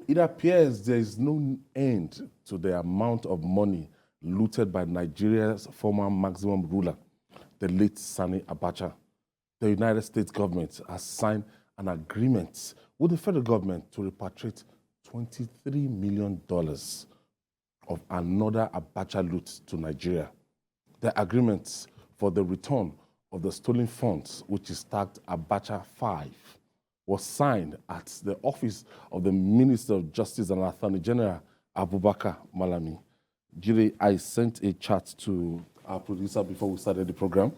it appears there is no end to the amount of money looted by Nigeria's former maximum ruler, the late Sani Abacha. The United States government has signed an agreement with the federal government to repatriate $23 million of another Abacha loot to Nigeria. The agreement for the return of the stolen funds, which is tagged Abacha 5, was signed at the office of the Minister of Justice and Attorney General, Abubakar Malami. Jire, I sent a chat to our producer before we started the program,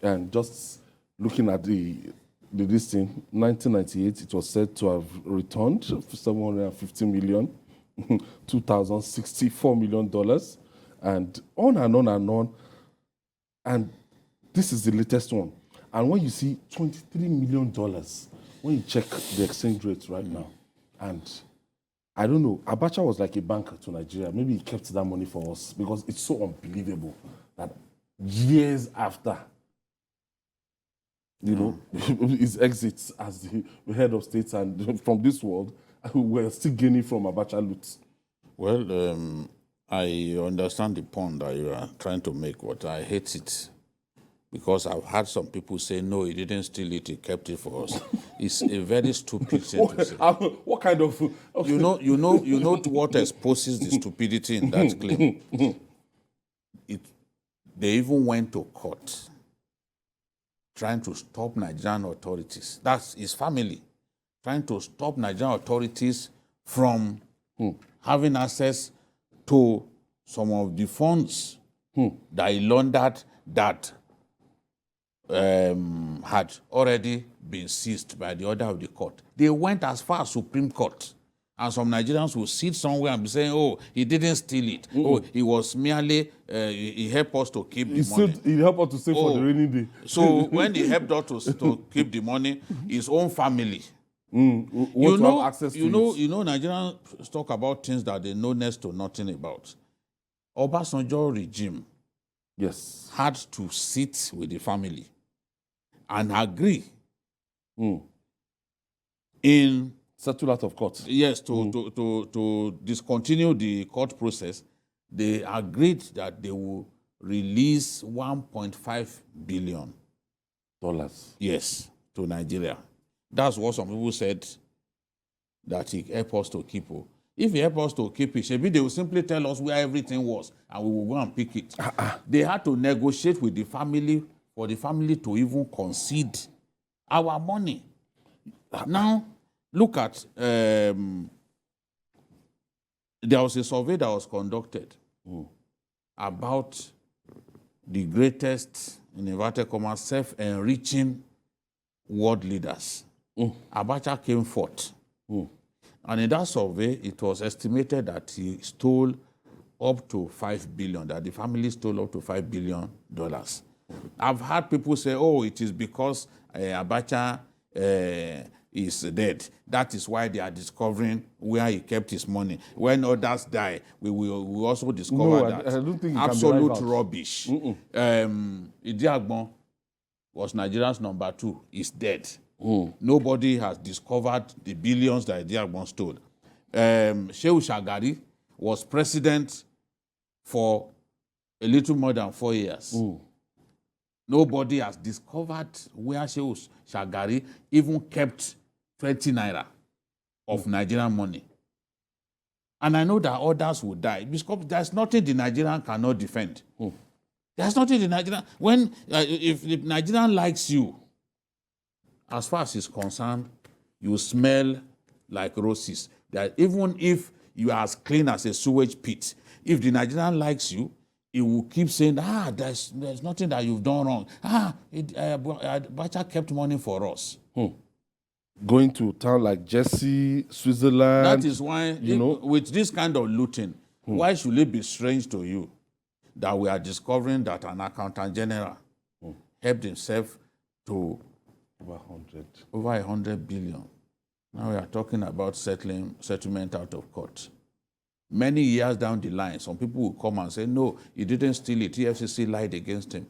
and just looking at the listing, 1998, it was said to have returned $750 million, $2,064 million, and on and on and on. And this is the latest one. And when you see $23 million, when you check the exchange rate right now, and I don't know, Abacha was like a banker to Nigeria. Maybe he kept that money for us because it's so unbelievable that years after, you know, his exits as the head of state and from this world, we're still gaining from Abacha loot. Well, I understand the point that you are trying to make, but I hate it. Because I've had some people say, no, he didn't steal it, he kept it for us. It's a very stupid thing to say. What kind of... You know what exposes the stupidity in that claim? They even went to court trying to stop Nigerian authorities. That's his family. Trying to stop Nigerian authorities from having access to some of the funds that he laundered that had already been seized by the order of the court. They went as far as Supreme Court. And some Nigerians will sit somewhere and be saying, oh, he didn't steal it. Oh, he was merely, he helped us to keep the money. He helped us to save for the rainy day. So when he helped us to keep the money, his own family. You know, Nigerians talk about things that they know next to nothing about. Obasanjo regime had to sit with the family and agree in settle out of court. Yes, to discontinue the court process. They agreed that they will release $1.5 billion. Yes, to Nigeria. That's what some people said that he helped us to keep. If he helped us to keep it, maybe they will simply tell us where everything was and we will go and pick it. They had to negotiate with the family for the family to even concede our money. Now, look at, there was a survey that was conducted about the greatest, in inverted commas, self-enriching world leaders. Abacha came fourth. And in that survey, it was estimated that he stole up to $5 billion, that the family stole up to $5 billion. I've heard people say, oh, it is because Abacha is dead. That is why they are discovering where he kept his money. When others die, we will also discover that. I don't think absolute rubbish. Idiagbon was Nigeria's number 2. He's dead. Nobody has discovered the billions that Idiagbon stole. Shehu Shagari was president for a little more than 4 years. Nobody has discovered where Shehu Shagari even kept 20 naira of Nigerian money. And I know that others will die because there's nothing the Nigerian cannot defend. There's nothing the Nigerian... if the Nigerian likes you, as far as he's concerned, you smell like roses. That even if you are as clean as a sewage pit, if the Nigerian likes you, he will keep saying, there's nothing that you've done wrong. Abacha kept money for us. Going to town like Jersey, Switzerland. That is why, with this kind of looting, why should it be strange to you that we are discovering that an accountant general helped himself to over 100 billion. Now we are talking about settlement out of court. Many years down the line, some people will come and say, no, he didn't steal it. TFCC lied against him.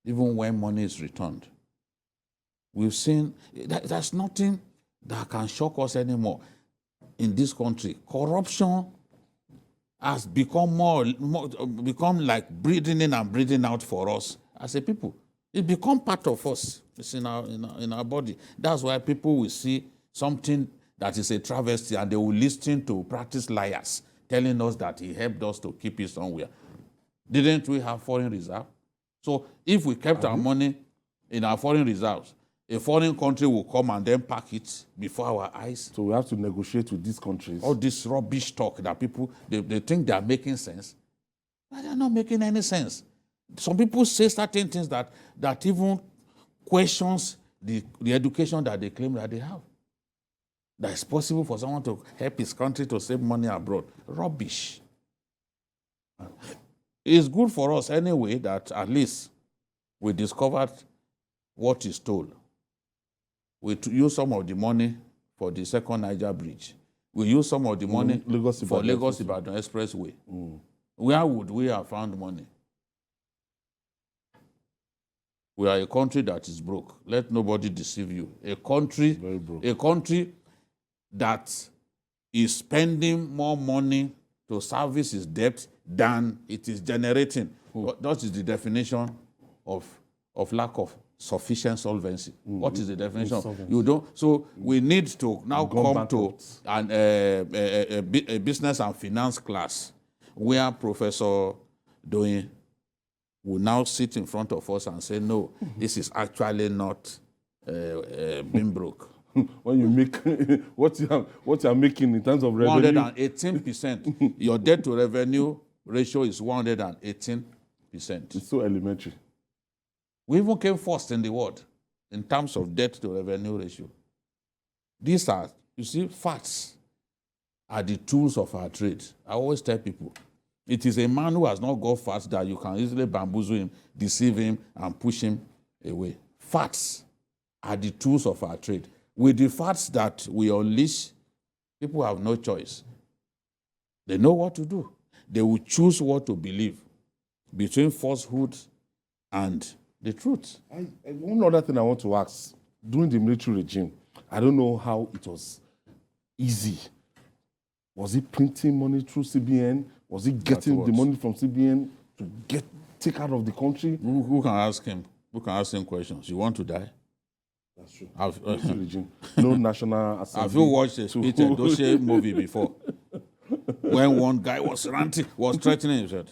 Even when money is returned. We've seen, there's nothing that can shock us anymore. in this country, corruption has become become like breathing in and breathing out for us as a people. It become part of us. It's in our body. That's why people will see something that is a travesty and they will listen to practice liars telling us that he helped us to keep it somewhere. Didn't we have foreign reserve? So if we kept our money in our foreign reserves, a foreign country will come and then pack it before our eyes. So we have to negotiate with these countries. All this rubbish talk that people, they think they are making sense, but they're not making any sense. Some people say certain things that even questions the education that they claim that they have. That it's possible for someone to help his country to save money abroad. Rubbish. It's good for us anyway that at least we discovered what is told. We use some of the money for the second Niger Bridge. We use some of the money for Lagos-Ibadan Expressway. Where would we have found money? We are a country that is broke. Let nobody deceive you. A country that is spending more money to service its debt than it is generating. That is the definition of lack of sufficient solvency. What is the definition? You don't. So we need to now come to a business and finance class where Professor Doyin will now sit in front of us and say, no, this is actually not being broke. When you make what you are making in terms of revenue, 118%. Your debt to revenue ratio is 118%. It's so elementary. We even came first in the world in terms of debt to revenue ratio. These are, you see, facts are the tools of our trade. I always tell people, it is a man who has not got facts that you can easily bamboozle him, deceive him, and push him away. Facts are the tools of our trade. With the facts that we unleash, people have no choice. They know what to do. They will choose what to believe between falsehood and the truth. One other thing I want to ask, during the military regime, I don't know how it was easy. Was it printing money through CBN? Was he getting the money from CBN to take out of the country? Who can ask him? Who can ask him questions? You want to die? That's true. No National Assembly. Have you watched a Peter Doche movie before? When one guy was ranting, was threatening, he said,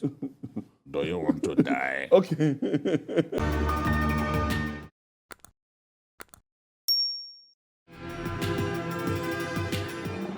do you want to die? Okay.